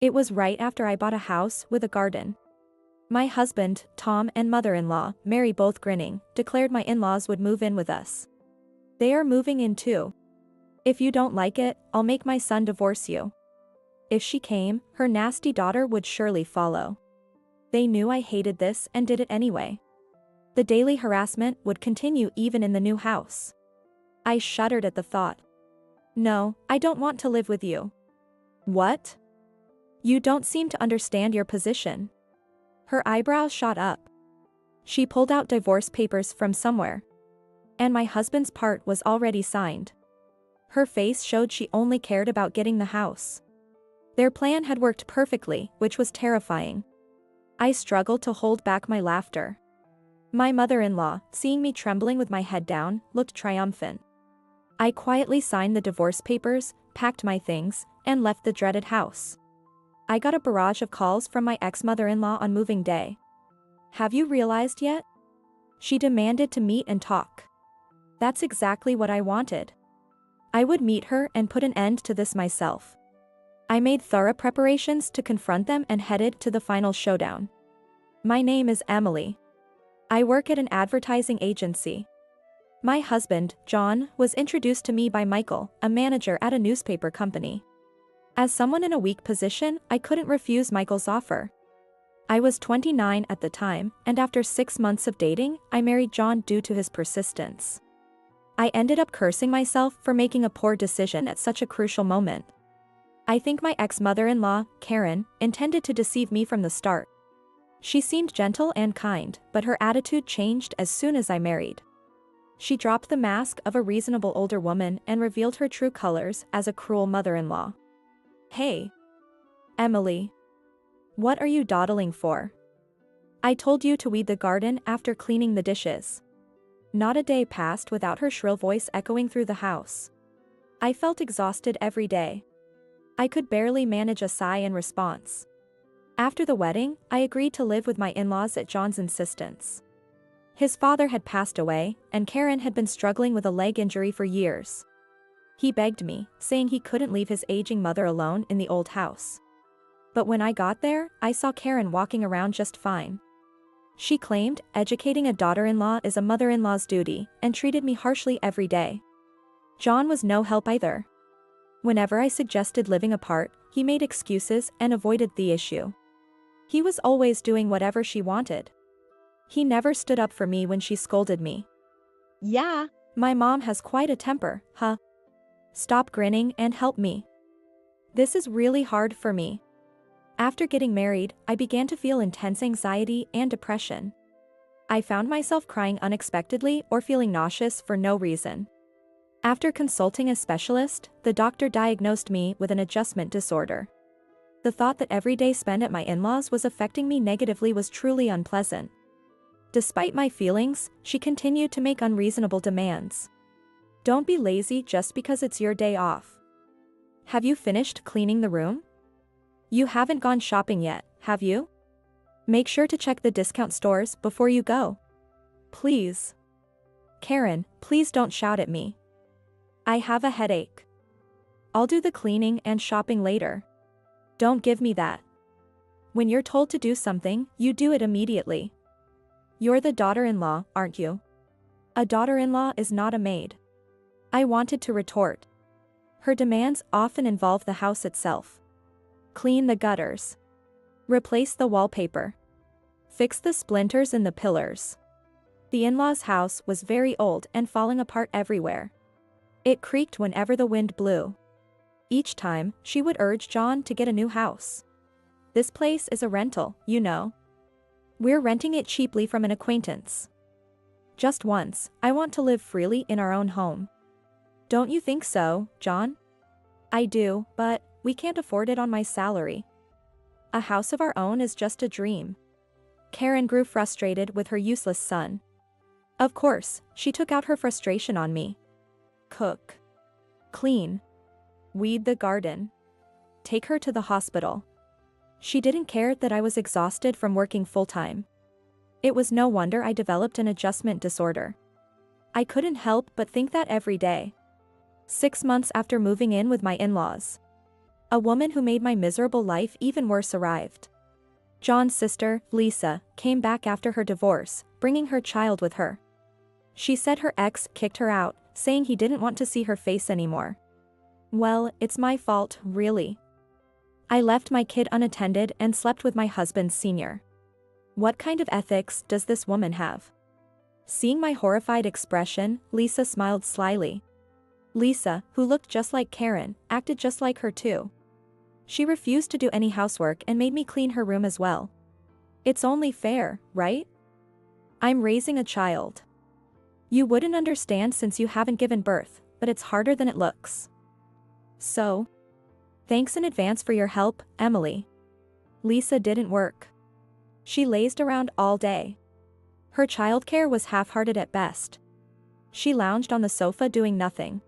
It was right after I bought a house with a garden. My husband, Tom, and mother-in-law, Mary, both grinning, declared my in-laws would move in with us. They are moving in too. If you don't like it, I'll make my son divorce you. If she came, her nasty daughter would surely follow. They knew I hated this and did it anyway. The daily harassment would continue even in the new house. I shuddered at the thought. No, I don't want to live with you. What? You don't seem to understand your position. Her eyebrows shot up. She pulled out divorce papers from somewhere. And my husband's part was already signed. Her face showed she only cared about getting the house. Their plan had worked perfectly, which was terrifying. I struggled to hold back my laughter. My mother-in-law, seeing me trembling with my head down, looked triumphant. I quietly signed the divorce papers, packed my things, and left the dreaded house. I got a barrage of calls from my ex-mother-in-law on moving day. Have you realized yet? She demanded to meet and talk. That's exactly what I wanted. I would meet her and put an end to this myself. I made thorough preparations to confront them and headed to the final showdown. My name is Emily. I work at an advertising agency. My husband, John, was introduced to me by Michael, a manager at a newspaper company. As someone in a weak position, I couldn't refuse Michael's offer. I was 29 at the time, and after 6 months of dating, I married John due to his persistence. I ended up cursing myself for making a poor decision at such a crucial moment. I think my ex-mother-in-law, Karen, intended to deceive me from the start. She seemed gentle and kind, but her attitude changed as soon as I married. She dropped the mask of a reasonable older woman and revealed her true colors as a cruel mother-in-law. Hey, Emily. What are you dawdling for? I told you to weed the garden after cleaning the dishes. Not a day passed without her shrill voice echoing through the house. I felt exhausted every day. I could barely manage a sigh in response. After the wedding, I agreed to live with my in-laws at John's insistence. His father had passed away, and Karen had been struggling with a leg injury for years. He begged me, saying he couldn't leave his aging mother alone in the old house. But when I got there, I saw Karen walking around just fine. She claimed educating a daughter-in-law is a mother-in-law's duty, and treated me harshly every day. John was no help either. Whenever I suggested living apart, he made excuses and avoided the issue. He was always doing whatever she wanted. He never stood up for me when she scolded me. Yeah, my mom has quite a temper, huh? Stop grinning and help me. This is really hard for me. After getting married, I began to feel intense anxiety and depression. I found myself crying unexpectedly or feeling nauseous for no reason. After consulting a specialist, the doctor diagnosed me with an adjustment disorder. The thought that every day spent at my in-laws was affecting me negatively was truly unpleasant. Despite my feelings, she continued to make unreasonable demands. Don't be lazy just because it's your day off. Have you finished cleaning the room? You haven't gone shopping yet, have you? Make sure to check the discount stores before you go. Please. Karen, please don't shout at me. I have a headache. I'll do the cleaning and shopping later. Don't give me that. When you're told to do something, you do it immediately. You're the daughter-in-law, aren't you? A daughter-in-law is not a maid. I wanted to retort. Her demands often involve the house itself. Clean the gutters. Replace the wallpaper. Fix the splinters in the pillars. The in-laws' house was very old and falling apart everywhere. It creaked whenever the wind blew. Each time, she would urge John to get a new house. This place is a rental, you know. We're renting it cheaply from an acquaintance. Just once, I want to live freely in our own home. Don't you think so, John? I do, but we can't afford it on my salary. A house of our own is just a dream. Karen grew frustrated with her useless son. Of course, she took out her frustration on me. Cook. Clean. Weed the garden. Take her to the hospital. She didn't care that I was exhausted from working full-time. It was no wonder I developed an adjustment disorder. I couldn't help but think that every day. 6 months after moving in with my in-laws. A woman who made my miserable life even worse arrived. John's sister, Lisa, came back after her divorce, bringing her child with her. She said her ex kicked her out, saying he didn't want to see her face anymore. Well, it's my fault, really. I left my kid unattended and slept with my husband's senior. What kind of ethics does this woman have? Seeing my horrified expression, Lisa smiled slyly. Lisa, who looked just like Karen, acted just like her too. She refused to do any housework and made me clean her room as well. It's only fair, right? I'm raising a child. You wouldn't understand since you haven't given birth, but it's harder than it looks. So, thanks in advance for your help, Emily. Lisa didn't work. She lazed around all day. Her childcare was half-hearted at best. She lounged on the sofa doing nothing.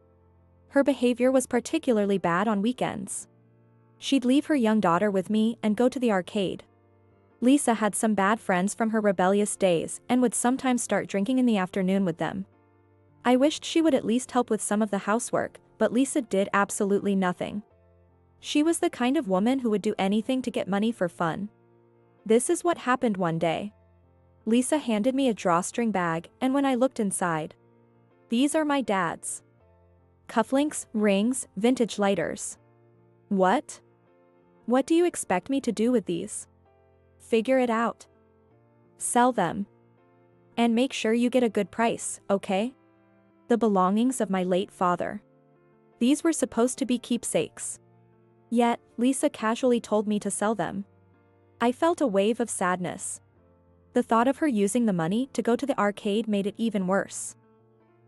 Her behavior was particularly bad on weekends. She'd leave her young daughter with me and go to the arcade. Lisa had some bad friends from her rebellious days and would sometimes start drinking in the afternoon with them. I wished she would at least help with some of the housework, but Lisa did absolutely nothing. She was the kind of woman who would do anything to get money for fun. This is what happened one day. Lisa handed me a drawstring bag, and when I looked inside, these are my dad's. Cufflinks, rings, vintage lighters. What? What do you expect me to do with these? Figure it out. Sell them. And make sure you get a good price, okay? The belongings of my late father. These were supposed to be keepsakes. Yet, Lisa casually told me to sell them. I felt a wave of sadness. The thought of her using the money to go to the arcade made it even worse.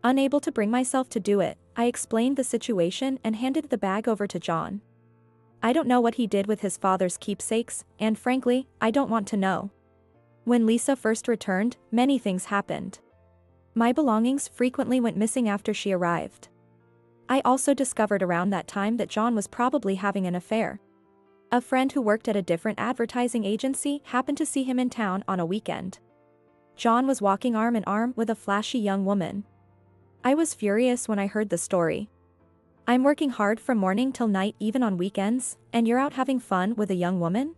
Unable to bring myself to do it, I explained the situation and handed the bag over to John. I don't know what he did with his father's keepsakes, and frankly, I don't want to know. When Lisa first returned, many things happened. My belongings frequently went missing after she arrived. I also discovered around that time that John was probably having an affair. A friend who worked at a different advertising agency happened to see him in town on a weekend. John was walking arm in arm with a flashy young woman. I was furious when I heard the story. I'm working hard from morning till night even on weekends, and you're out having fun with a young woman?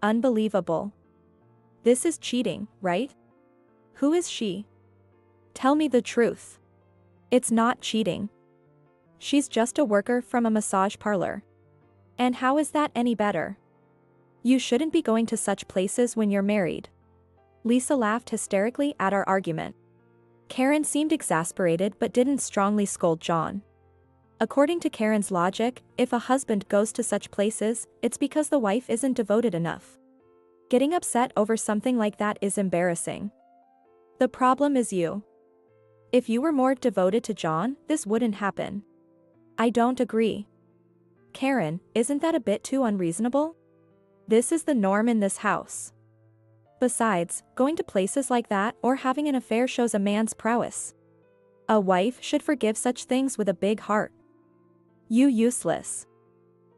Unbelievable. This is cheating, right? Who is she? Tell me the truth. It's not cheating. She's just a worker from a massage parlor. And how is that any better? You shouldn't be going to such places when you're married. Lisa laughed hysterically at our argument. Karen seemed exasperated but didn't strongly scold John. According to Karen's logic, if a husband goes to such places, it's because the wife isn't devoted enough. Getting upset over something like that is embarrassing. The problem is you. If you were more devoted to John, this wouldn't happen. I don't agree. Karen, isn't that a bit too unreasonable? This is the norm in this house. Besides, going to places like that or having an affair shows a man's prowess. A wife should forgive such things with a big heart. You useless.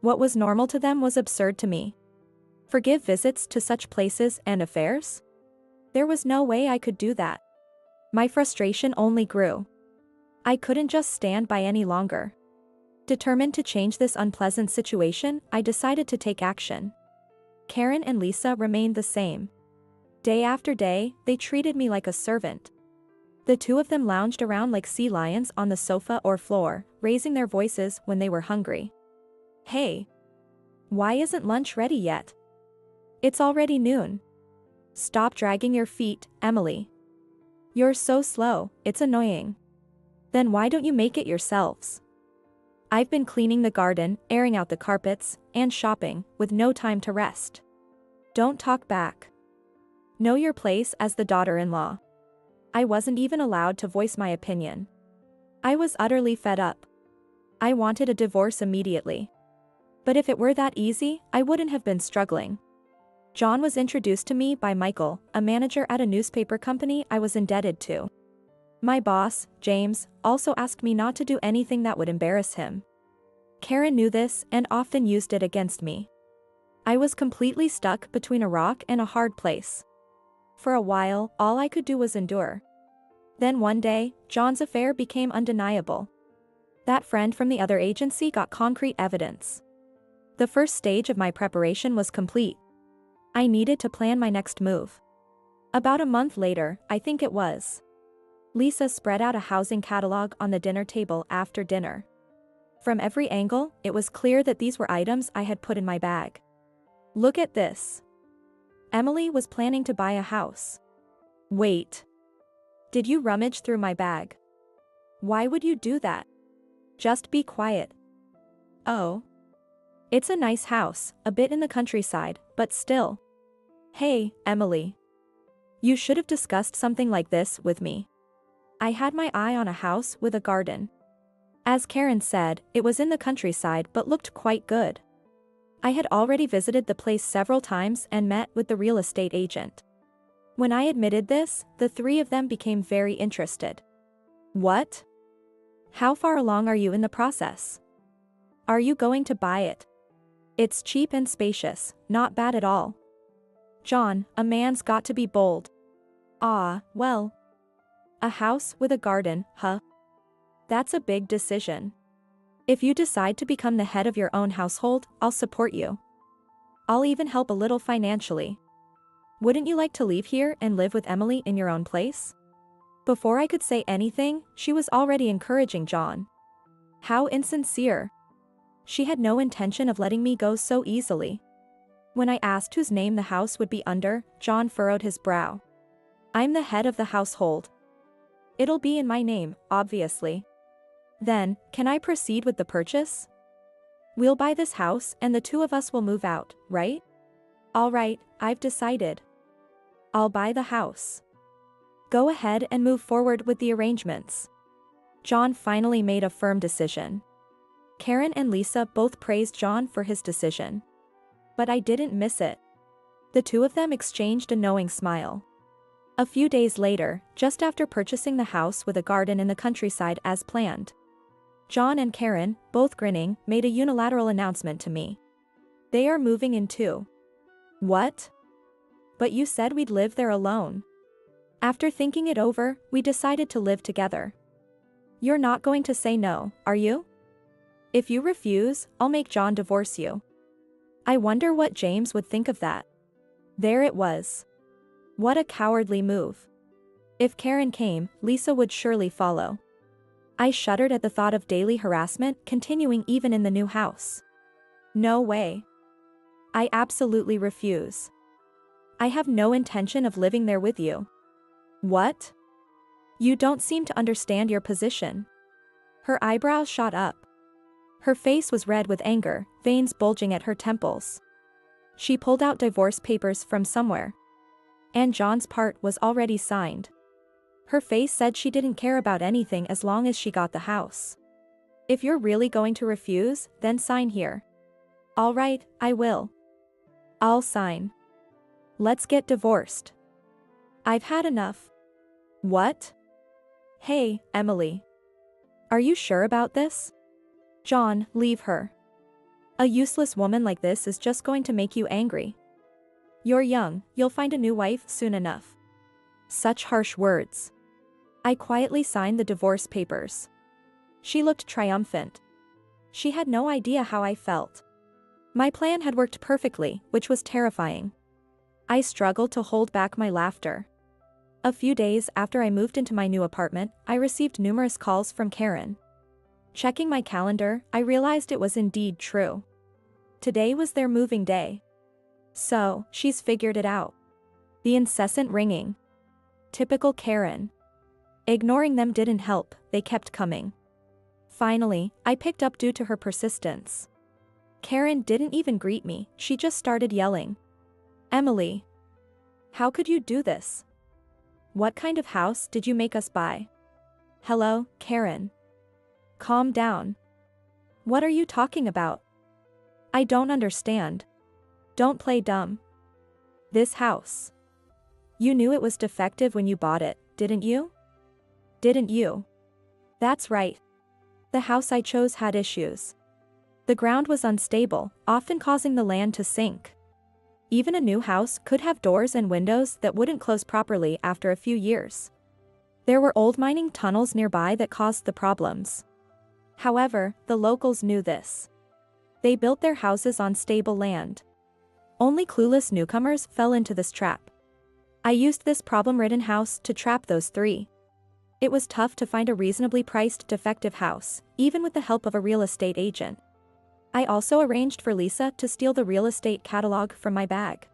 What was normal to them was absurd to me. Forgive visits to such places and affairs? There was no way I could do that. My frustration only grew. I couldn't just stand by any longer. Determined to change this unpleasant situation, I decided to take action. Karen and Lisa remained the same. Day after day, they treated me like a servant. The two of them lounged around like sea lions on the sofa or floor, raising their voices when they were hungry. Hey! Why isn't lunch ready yet? It's already noon. Stop dragging your feet, Emily. You're so slow, it's annoying. Then why don't you make it yourselves? I've been cleaning the garden, airing out the carpets, and shopping, with no time to rest. Don't talk back. Know your place as the daughter-in-law. I wasn't even allowed to voice my opinion. I was utterly fed up. I wanted a divorce immediately. But if it were that easy, I wouldn't have been struggling. John was introduced to me by Michael, a manager at a newspaper company I was indebted to. My boss, James, also asked me not to do anything that would embarrass him. Karen knew this and often used it against me. I was completely stuck between a rock and a hard place. For a while, all I could do was endure. Then one day, John's affair became undeniable. That friend from the other agency got concrete evidence. The first stage of my preparation was complete. I needed to plan my next move. About a month later, I think it was. Lisa spread out a housing catalog on the dinner table after dinner. From every angle, it was clear that these were items I had put in my bag. Look at this. Emily was planning to buy a house. Wait. Did you rummage through my bag? Why would you do that? Just be quiet. Oh. It's a nice house, a bit in the countryside, but still. Hey, Emily. You should have discussed something like this with me. I had my eye on a house with a garden. As Karen said, it was in the countryside but looked quite good. I had already visited the place several times and met with the real estate agent. When I admitted this, the three of them became very interested. What? How far along are you in the process? Are you going to buy it? It's cheap and spacious, not bad at all. John, a man's got to be bold. Ah, well. A house with a garden, huh? That's a big decision. If you decide to become the head of your own household, I'll support you. I'll even help a little financially. Wouldn't you like to leave here and live with Emily in your own place? Before I could say anything, she was already encouraging John. How insincere. She had no intention of letting me go so easily. When I asked whose name the house would be under, John furrowed his brow. I'm the head of the household. It'll be in my name, obviously. Then, can I proceed with the purchase? We'll buy this house and the two of us will move out, right? All right, I've decided. I'll buy the house. Go ahead and move forward with the arrangements. John finally made a firm decision. Karen and Lisa both praised John for his decision. But I didn't miss it. The two of them exchanged a knowing smile. A few days later, just after purchasing the house with a garden in the countryside as planned, John and Karen, both grinning, made a unilateral announcement to me. They are moving in too. What? But you said we'd live there alone. After thinking it over, we decided to live together. You're not going to say no, are you? If you refuse, I'll make John divorce you. I wonder what James would think of that. There it was. What a cowardly move. If Karen came, Lisa would surely follow. I shuddered at the thought of daily harassment continuing even in the new house. No way. I absolutely refuse. I have no intention of living there with you. What? You don't seem to understand your position. Her eyebrows shot up. Her face was red with anger, veins bulging at her temples. She pulled out divorce papers from somewhere. And John's part was already signed. Her face said she didn't care about anything as long as she got the house. If you're really going to refuse, then sign here. All right, I will. I'll sign. Let's get divorced. I've had enough. What? Hey, Emily. Are you sure about this? John, leave her. A useless woman like this is just going to make you angry. You're young, you'll find a new wife soon enough. Such harsh words. I quietly signed the divorce papers. She looked triumphant. She had no idea how I felt. My plan had worked perfectly, which was terrifying. I struggled to hold back my laughter. A few days after I moved into my new apartment, I received numerous calls from Karen. Checking my calendar, I realized it was indeed true. Today was their moving day. So, she's figured it out. The incessant ringing. Typical Karen. Ignoring them didn't help, they kept coming. Finally, I picked up due to her persistence. Karen didn't even greet me, she just started yelling. Emily. How could you do this? What kind of house did you make us buy? Hello, Karen. Calm down. What are you talking about? I don't understand. Don't play dumb. This house. You knew it was defective when you bought it, didn't you? Didn't you? That's right. The house I chose had issues. The ground was unstable, often causing the land to sink. Even a new house could have doors and windows that wouldn't close properly after a few years. There were old mining tunnels nearby that caused the problems. However, the locals knew this. They built their houses on stable land. Only clueless newcomers fell into this trap. I used this problem-ridden house to trap those three. It was tough to find a reasonably priced defective house, even with the help of a real estate agent. I also arranged for Lisa to steal the real estate catalog from my bag.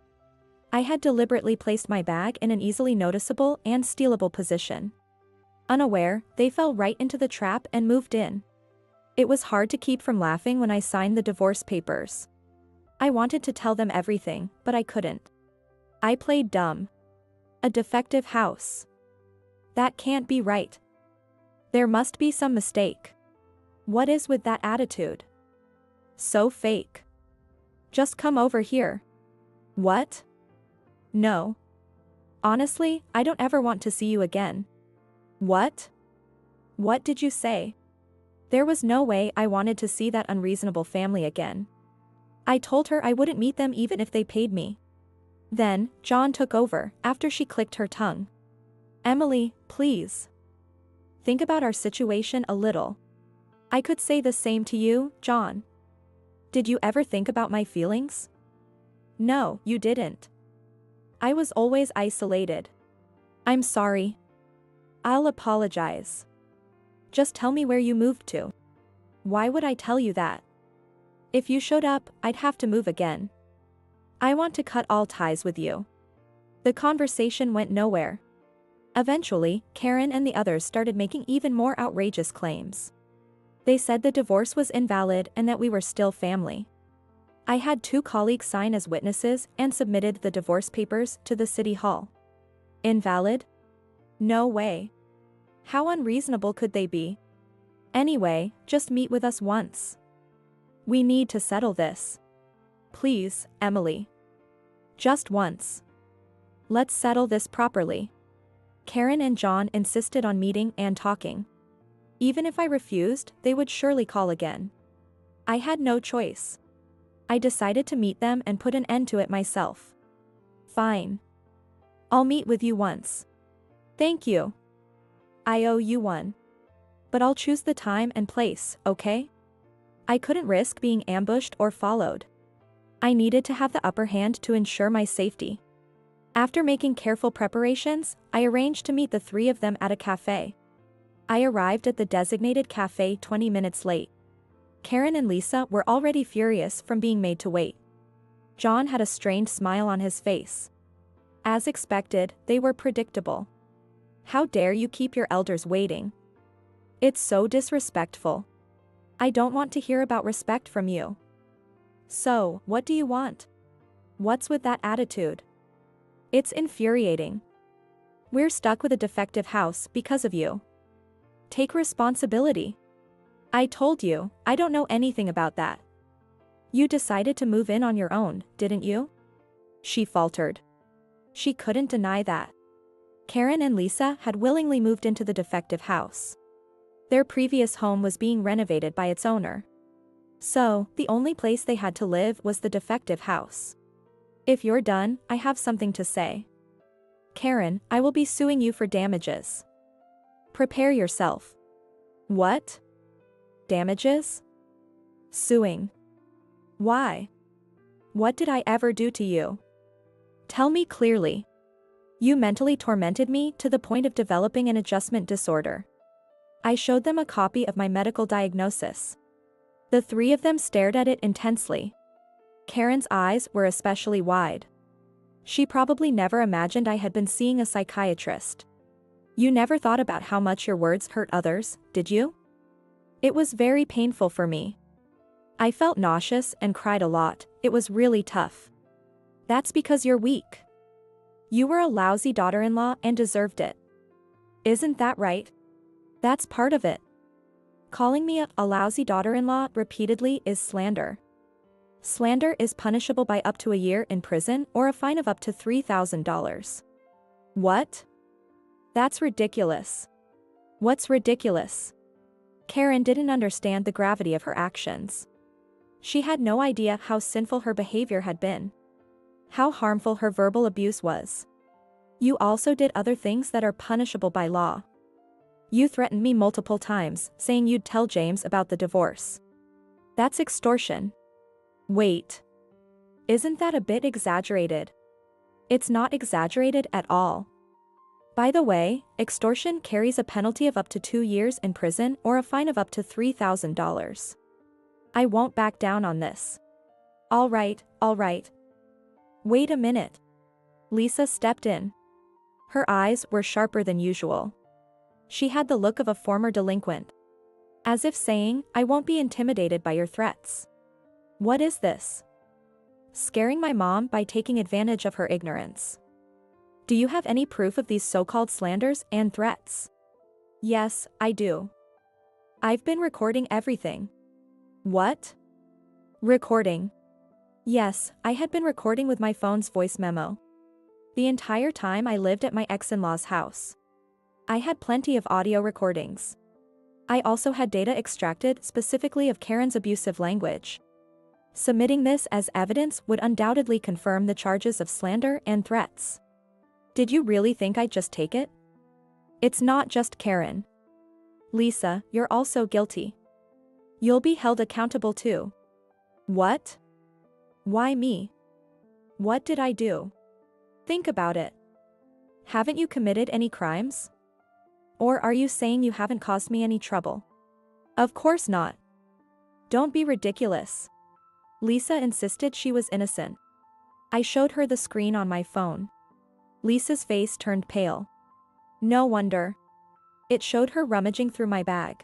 I had deliberately placed my bag in an easily noticeable and stealable position. Unaware, they fell right into the trap and moved in. It was hard to keep from laughing when I signed the divorce papers. I wanted to tell them everything, but I couldn't. I played dumb. A defective house. That can't be right. There must be some mistake. What is with that attitude? So fake. Just come over here. What? No. Honestly, I don't ever want to see you again. What? What did you say? There was no way I wanted to see that unreasonable family again. I told her I wouldn't meet them even if they paid me. Then, John took over, after she clicked her tongue. Emily, please. Think about our situation a little. I could say the same to you, John. Did you ever think about my feelings? No, you didn't. I was always isolated. I'm sorry. I'll apologize. Just tell me where you moved to. Why would I tell you that? If you showed up, I'd have to move again. I want to cut all ties with you. The conversation went nowhere. Eventually, Karen and the others started making even more outrageous claims. They said the divorce was invalid and that we were still family. I had 2 colleagues sign as witnesses and submitted the divorce papers to the city hall. Invalid? No way. How unreasonable could they be? Anyway, just meet with us once. We need to settle this. Please, Emily. Just once. Let's settle this properly. Karen and John insisted on meeting and talking. Even if I refused, they would surely call again. I had no choice. I decided to meet them and put an end to it myself. Fine. I'll meet with you once. Thank you. I owe you one. But I'll choose the time and place, okay? I couldn't risk being ambushed or followed. I needed to have the upper hand to ensure my safety. After making careful preparations, I arranged to meet the 3 of them at a cafe. I arrived at the designated cafe 20 minutes late. Karen and Lisa were already furious from being made to wait. John had a strained smile on his face. As expected, they were predictable. How dare you keep your elders waiting? It's so disrespectful. I don't want to hear about respect from you. So, what do you want? What's with that attitude? It's infuriating. We're stuck with a defective house because of you. Take responsibility. I told you, I don't know anything about that. You decided to move in on your own, didn't you? She faltered. She couldn't deny that. Karen and Lisa had willingly moved into the defective house. Their previous home was being renovated by its owner. So, the only place they had to live was the defective house. If you're done, I have something to say. Karen, I will be suing you for damages. Prepare yourself. What? Damages? Suing. Why? What did I ever do to you? Tell me clearly. You mentally tormented me to the point of developing an adjustment disorder. I showed them a copy of my medical diagnosis. The 3 of them stared at it intensely. Karen's eyes were especially wide. She probably never imagined I had been seeing a psychiatrist. You never thought about how much your words hurt others, did you? It was very painful for me. I felt nauseous and cried a lot. It was really tough. That's because you're weak. You were a lousy daughter-in-law and deserved it. Isn't that right? That's part of it. Calling me a lousy daughter-in-law repeatedly is slander. Slander is punishable by up to a year in prison or a fine of up to $3,000. What? That's ridiculous. What's ridiculous? Karen didn't understand the gravity of her actions. She had no idea how sinful her behavior had been. How harmful her verbal abuse was. You also did other things that are punishable by law. You threatened me multiple times, saying you'd tell James about the divorce. That's extortion. Wait. Isn't that a bit exaggerated? It's not exaggerated at all. By the way, extortion carries a penalty of up to 2 years in prison or a fine of up to $3,000. I won't back down on this. All right. Wait a minute. Lisa stepped in. Her eyes were sharper than usual. She had the look of a former delinquent. As if saying, I won't be intimidated by your threats. What is this? Scaring my mom by taking advantage of her ignorance. Do you have any proof of these so-called slanders and threats? Yes, I do. I've been recording everything. What? Recording? Yes, I had been recording with my phone's voice memo. The entire time I lived at my ex-in-law's house. I had plenty of audio recordings. I also had data extracted specifically of Karen's abusive language. Submitting this as evidence would undoubtedly confirm the charges of slander and threats. Did you really think I'd just take it? It's not just Karen. Lisa, you're also guilty. You'll be held accountable too. What? Why me? What did I do? Think about it. Haven't you committed any crimes? Or are you saying you haven't caused me any trouble? Of course not. Don't be ridiculous. Lisa insisted she was innocent. I showed her the screen on my phone. Lisa's face turned pale. No wonder. It showed her rummaging through my bag.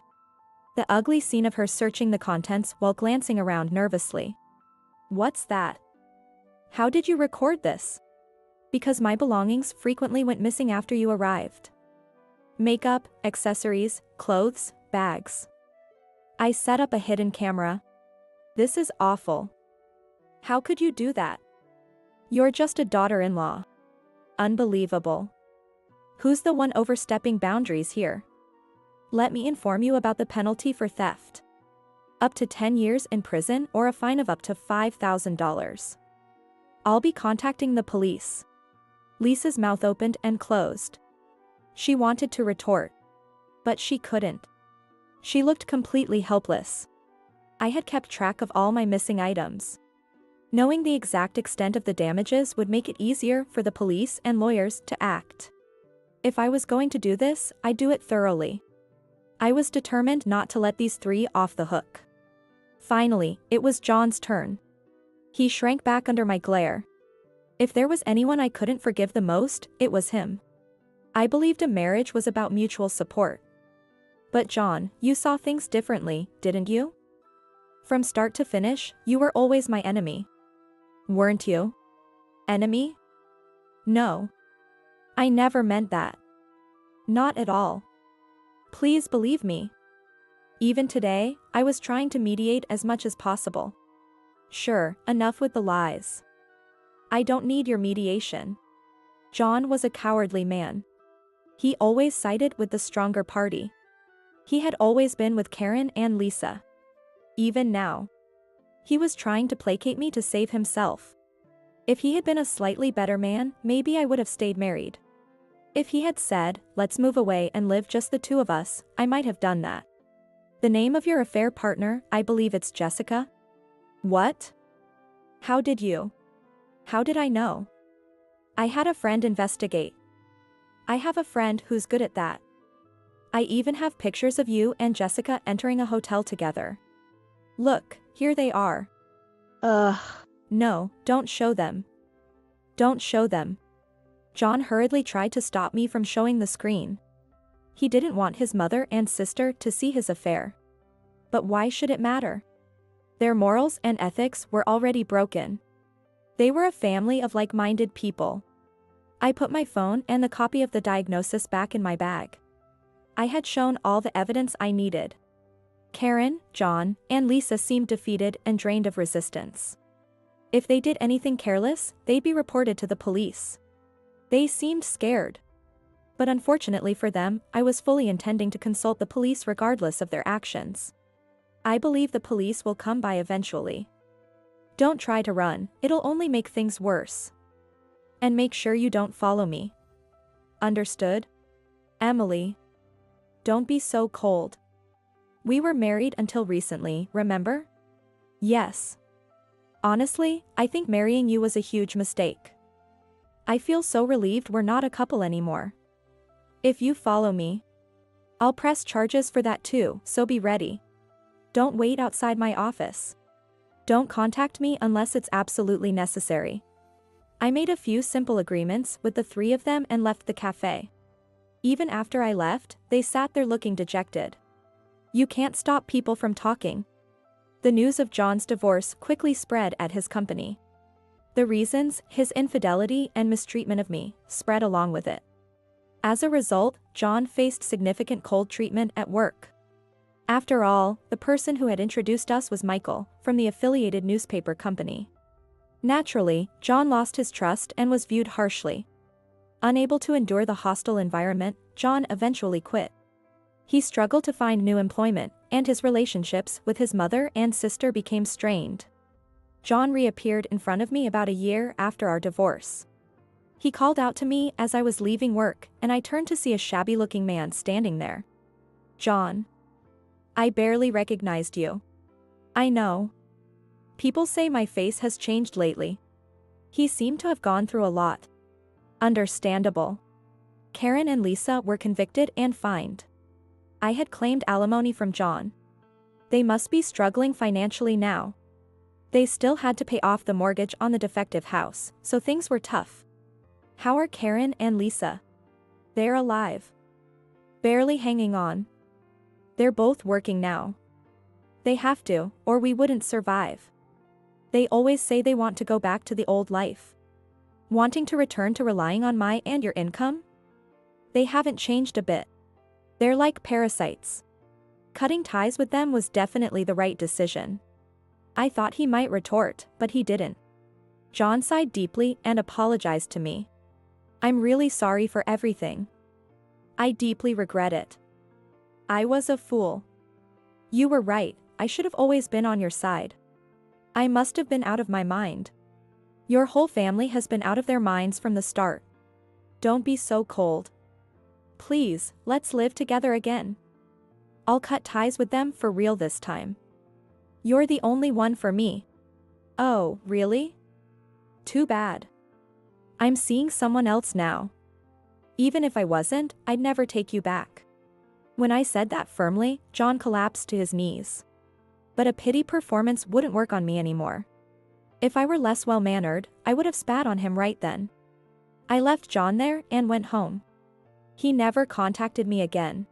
The ugly scene of her searching the contents while glancing around nervously. What's that? How did you record this? Because my belongings frequently went missing after you arrived. Makeup, accessories, clothes, bags. I set up a hidden camera. This is awful. How could you do that? You're just a daughter-in-law. Unbelievable. Who's the one overstepping boundaries here? Let me inform you about the penalty for theft. Up to 10 years in prison or a fine of up to $5,000. I'll be contacting the police. Lisa's mouth opened and closed. She wanted to retort. But she couldn't. She looked completely helpless. I had kept track of all my missing items. Knowing the exact extent of the damages would make it easier for the police and lawyers to act. If I was going to do this, I'd do it thoroughly. I was determined not to let these three off the hook. Finally, it was John's turn. He shrank back under my glare. If there was anyone I couldn't forgive the most, it was him. I believed a marriage was about mutual support. But John, you saw things differently, didn't you? From start to finish, you were always my enemy. Weren't you? Enemy? No. I never meant that. Not at all. Please believe me. Even today, I was trying to mediate as much as possible. Sure, enough with the lies. I don't need your mediation. John was a cowardly man. He always sided with the stronger party. He had always been with Karen and Lisa. Even now. He was trying to placate me to save himself. If he had been a slightly better man, maybe I would have stayed married. If he had said, let's move away and live just the two of us, I might have done that. The name of your affair partner, I believe it's Jessica? What? How did you? How did I know? I had a friend investigate. I have a friend who's good at that. I even have pictures of you and Jessica entering a hotel together. Look, here they are. Ugh. No, don't show them. Don't show them. John hurriedly tried to stop me from showing the screen. He didn't want his mother and sister to see his affair. But why should it matter? Their morals and ethics were already broken. They were a family of like-minded people. I put my phone and the copy of the diagnosis back in my bag. I had shown all the evidence I needed. Karen, John, and Lisa seemed defeated and drained of resistance. If they did anything careless, they'd be reported to the police. They seemed scared. But unfortunately for them, I was fully intending to consult the police regardless of their actions. I believe the police will come by eventually. Don't try to run, it'll only make things worse. And make sure you don't follow me. Understood? Emily. Don't be so cold. We were married until recently, remember? Yes. Honestly, I think marrying you was a huge mistake. I feel so relieved we're not a couple anymore. If you follow me, I'll press charges for that too, so be ready. Don't wait outside my office. Don't contact me unless it's absolutely necessary. I made a few simple agreements with the three of them and left the cafe. Even after I left, they sat there looking dejected. You can't stop people from talking. The news of John's divorce quickly spread at his company. The reasons, his infidelity and mistreatment of me, spread along with it. As a result, John faced significant cold treatment at work. After all, the person who had introduced us was Michael, from the affiliated newspaper company. Naturally, John lost his trust and was viewed harshly. Unable to endure the hostile environment, John eventually quit. He struggled to find new employment, and his relationships with his mother and sister became strained. John reappeared in front of me about a year after our divorce. He called out to me as I was leaving work, and I turned to see a shabby-looking man standing there. John. I barely recognized you. I know. People say my face has changed lately. He seemed to have gone through a lot. Understandable. Karen and Lisa were convicted and fined. I had claimed alimony from John. They must be struggling financially now. They still had to pay off the mortgage on the defective house, so things were tough. How are Karen and Lisa? They're alive. Barely hanging on. They're both working now. They have to, or we wouldn't survive. They always say they want to go back to the old life. Wanting to return to relying on my and your income? They haven't changed a bit. They're like parasites. Cutting ties with them was definitely the right decision. I thought he might retort, but he didn't. John sighed deeply and apologized to me. I'm really sorry for everything. I deeply regret it. I was a fool. You were right, I should have always been on your side. I must have been out of my mind. Your whole family has been out of their minds from the start. Don't be so cold. Please, let's live together again. I'll cut ties with them for real this time. You're the only one for me. Oh, really? Too bad. I'm seeing someone else now. Even if I wasn't, I'd never take you back. When I said that firmly, John collapsed to his knees. But a pity performance wouldn't work on me anymore. If I were less well-mannered, I would have spat on him right then. I left John there and went home. He never contacted me again.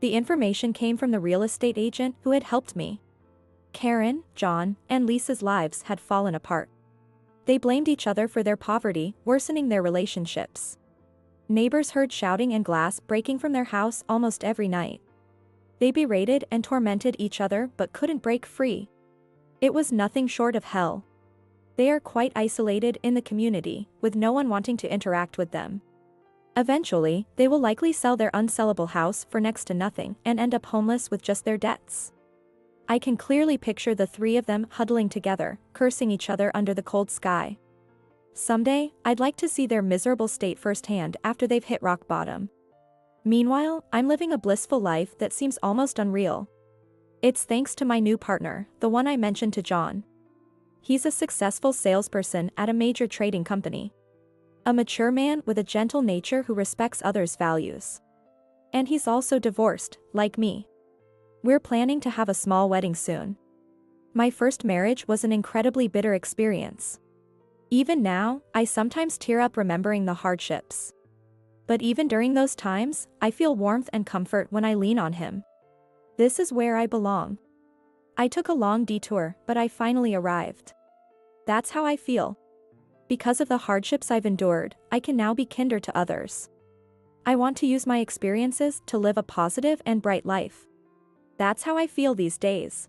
The information came from the real estate agent who had helped me. Karen, John, and Lisa's lives had fallen apart. They blamed each other for their poverty, worsening their relationships. Neighbors heard shouting and glass breaking from their house almost every night. They berated and tormented each other but couldn't break free. It was nothing short of hell. They are quite isolated in the community, with no one wanting to interact with them. Eventually, they will likely sell their unsellable house for next to nothing and end up homeless with just their debts. I can clearly picture the three of them huddling together, cursing each other under the cold sky. Someday, I'd like to see their miserable state firsthand after they've hit rock bottom. Meanwhile, I'm living a blissful life that seems almost unreal. It's thanks to my new partner, the one I mentioned to John. He's a successful salesperson at a major trading company. A mature man with a gentle nature who respects others' values. And he's also divorced, like me. We're planning to have a small wedding soon. My first marriage was an incredibly bitter experience. Even now, I sometimes tear up remembering the hardships. But even during those times, I feel warmth and comfort when I lean on him. This is where I belong. I took a long detour, but I finally arrived. That's how I feel. Because of the hardships I've endured, I can now be kinder to others. I want to use my experiences to live a positive and bright life. That's how I feel these days.